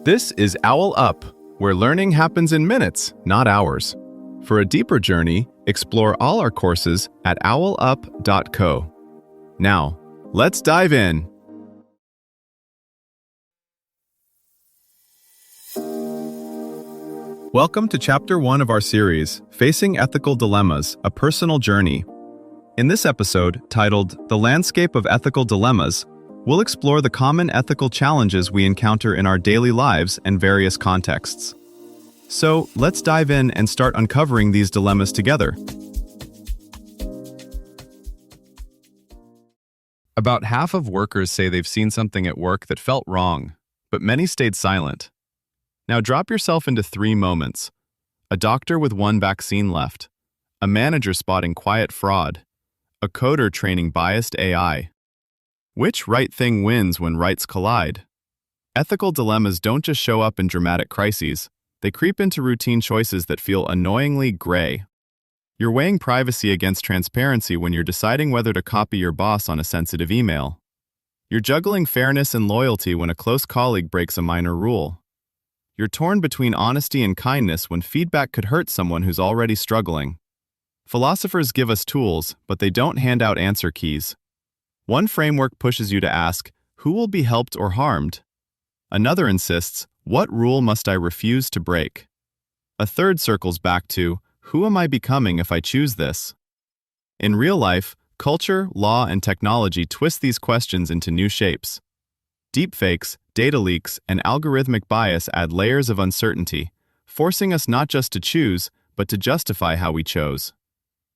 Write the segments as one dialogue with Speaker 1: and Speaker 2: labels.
Speaker 1: This is OwlUp, where learning happens in minutes, not hours. For a deeper journey, explore all our courses at owlup.co. Now, let's dive in. Welcome to Chapter 1 of our series, Facing Ethical Dilemmas, A Personal Journey. In this episode, titled The Landscape of Ethical Dilemmas, we'll explore the common ethical challenges we encounter in our daily lives and various contexts. So, let's dive in and start uncovering these dilemmas together. About half of workers say they've seen something at work that felt wrong, but many stayed silent. Now drop yourself into 3 moments. A doctor with 1 vaccine left, a manager spotting quiet fraud, a coder training biased AI. Which right thing wins when rights collide? Ethical dilemmas don't just show up in dramatic crises, they creep into routine choices that feel annoyingly gray. You're weighing privacy against transparency when you're deciding whether to copy your boss on a sensitive email. You're juggling fairness and loyalty when a close colleague breaks a minor rule. You're torn between honesty and kindness when feedback could hurt someone who's already struggling. Philosophers give us tools, but they don't hand out answer keys. One framework pushes you to ask, who will be helped or harmed? Another insists, what rule must I refuse to break? A third circles back to, who am I becoming if I choose this? In real life, culture, law, and technology twist these questions into new shapes. Deepfakes, data leaks, and algorithmic bias add layers of uncertainty, forcing us not just to choose, but to justify how we chose.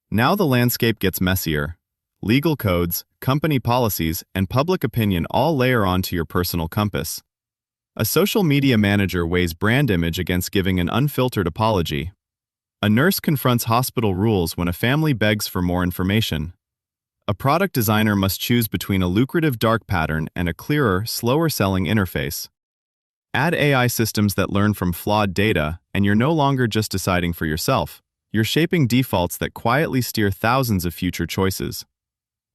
Speaker 1: Now the landscape gets messier. Legal codes, company policies, and public opinion all layer onto your personal compass. A social media manager weighs brand image against giving an unfiltered apology. A nurse confronts hospital rules when a family begs for more information. A product designer must choose between a lucrative dark pattern and a clearer, slower-selling interface. Add AI systems that learn from flawed data, and you're no longer just deciding for yourself. You're shaping defaults that quietly steer thousands of future choices.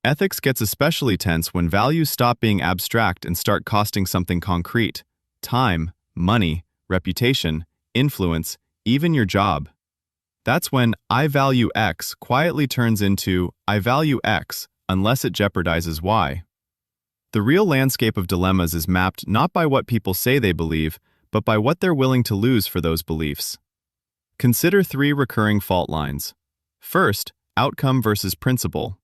Speaker 1: Ethics gets especially tense when values stop being abstract and start costing something concrete. Time, money, reputation, influence, even your job. That's when I value X quietly turns into I value X unless it jeopardizes Y. The real landscape of dilemmas is mapped not by what people say they believe, but by what they're willing to lose for those beliefs. Consider 3 recurring fault lines. First, outcome versus principle.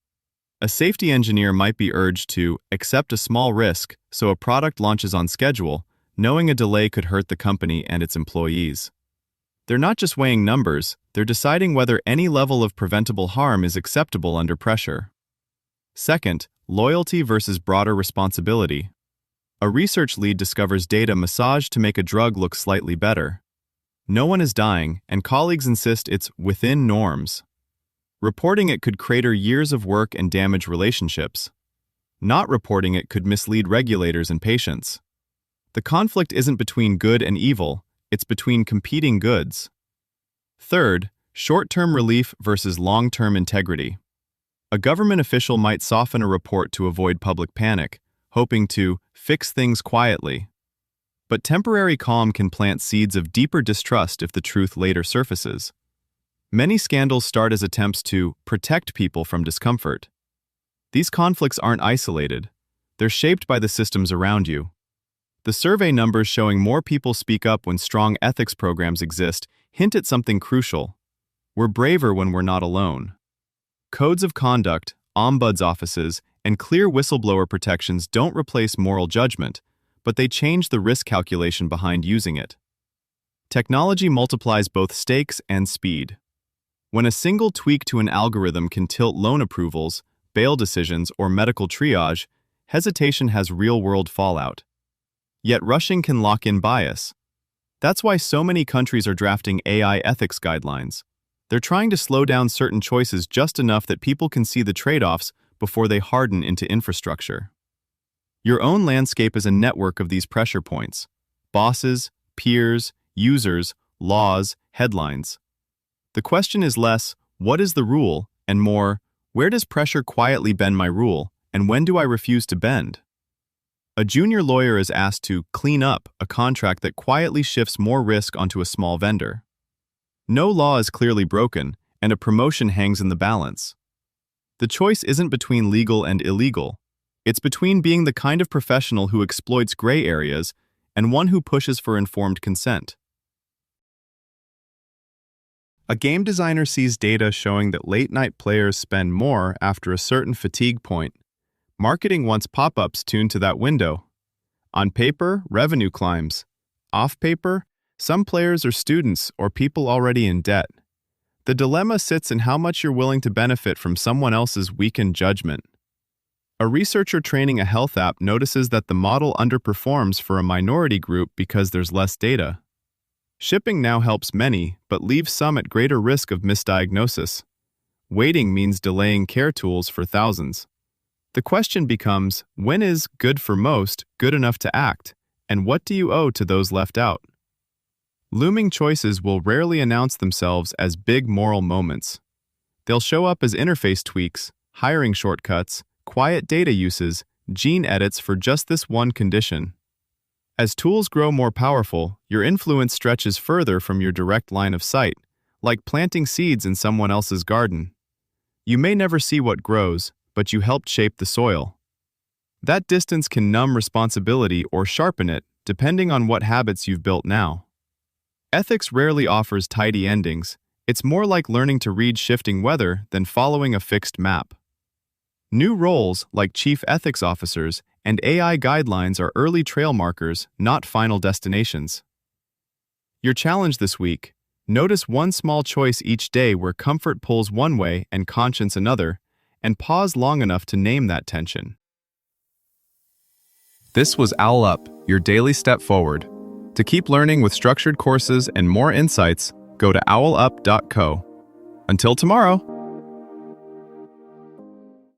Speaker 1: A safety engineer might be urged to accept a small risk so a product launches on schedule, knowing a delay could hurt the company and its employees. They're not just weighing numbers, they're deciding whether any level of preventable harm is acceptable under pressure. Second, loyalty versus broader responsibility. A research lead discovers data massaged to make a drug look slightly better. No one is dying, and colleagues insist it's within norms. Reporting it could crater years of work and damage relationships. Not reporting it could mislead regulators and patients. The conflict isn't between good and evil, it's between competing goods. Third, short-term relief versus long-term integrity. A government official might soften a report to avoid public panic, hoping to fix things quietly. But temporary calm can plant seeds of deeper distrust if the truth later surfaces. Many scandals start as attempts to protect people from discomfort. These conflicts aren't isolated. They're shaped by the systems around you. The survey numbers showing more people speak up when strong ethics programs exist hint at something crucial. We're braver when we're not alone. Codes of conduct, ombuds offices, and clear whistleblower protections don't replace moral judgment, but they change the risk calculation behind using it. Technology multiplies both stakes and speed. When a single tweak to an algorithm can tilt loan approvals, bail decisions, or medical triage, hesitation has real-world fallout. Yet rushing can lock in bias. That's why so many countries are drafting AI ethics guidelines. They're trying to slow down certain choices just enough that people can see the trade-offs before they harden into infrastructure. Your own landscape is a network of these pressure points: bosses, peers, users, laws, headlines. The question is less, what is the rule, and more, where does pressure quietly bend my rule, and when do I refuse to bend? A junior lawyer is asked to clean up a contract that quietly shifts more risk onto a small vendor. No law is clearly broken, and a promotion hangs in the balance. The choice isn't between legal and illegal. It's between being the kind of professional who exploits gray areas and one who pushes for informed consent. A game designer sees data showing that late-night players spend more after a certain fatigue point. Marketing wants pop-ups tuned to that window. On paper, revenue climbs. Off paper, some players are students or people already in debt. The dilemma sits in how much you're willing to benefit from someone else's weakened judgment. A researcher training a health app notices that the model underperforms for a minority group because there's less data. Shipping now helps many, but leaves some at greater risk of misdiagnosis. Waiting means delaying care tools for thousands. The question becomes, when is good for most good enough to act, and what do you owe to those left out? Looming choices will rarely announce themselves as big moral moments. They'll show up as interface tweaks, hiring shortcuts, quiet data uses, gene edits for just this one condition. As tools grow more powerful, your influence stretches further from your direct line of sight, like planting seeds in someone else's garden. You may never see what grows, but you helped shape the soil. That distance can numb responsibility or sharpen it, depending on what habits you've built now. Ethics rarely offers tidy endings. It's more like learning to read shifting weather than following a fixed map. New roles, like chief ethics officers and AI guidelines, are early trail markers, not final destinations. Your challenge this week: notice one small choice each day where comfort pulls one way and conscience another, and pause long enough to name that tension. This was OwlUp, your daily step forward. To keep learning with structured courses and more insights, go to owlup.co. Until tomorrow!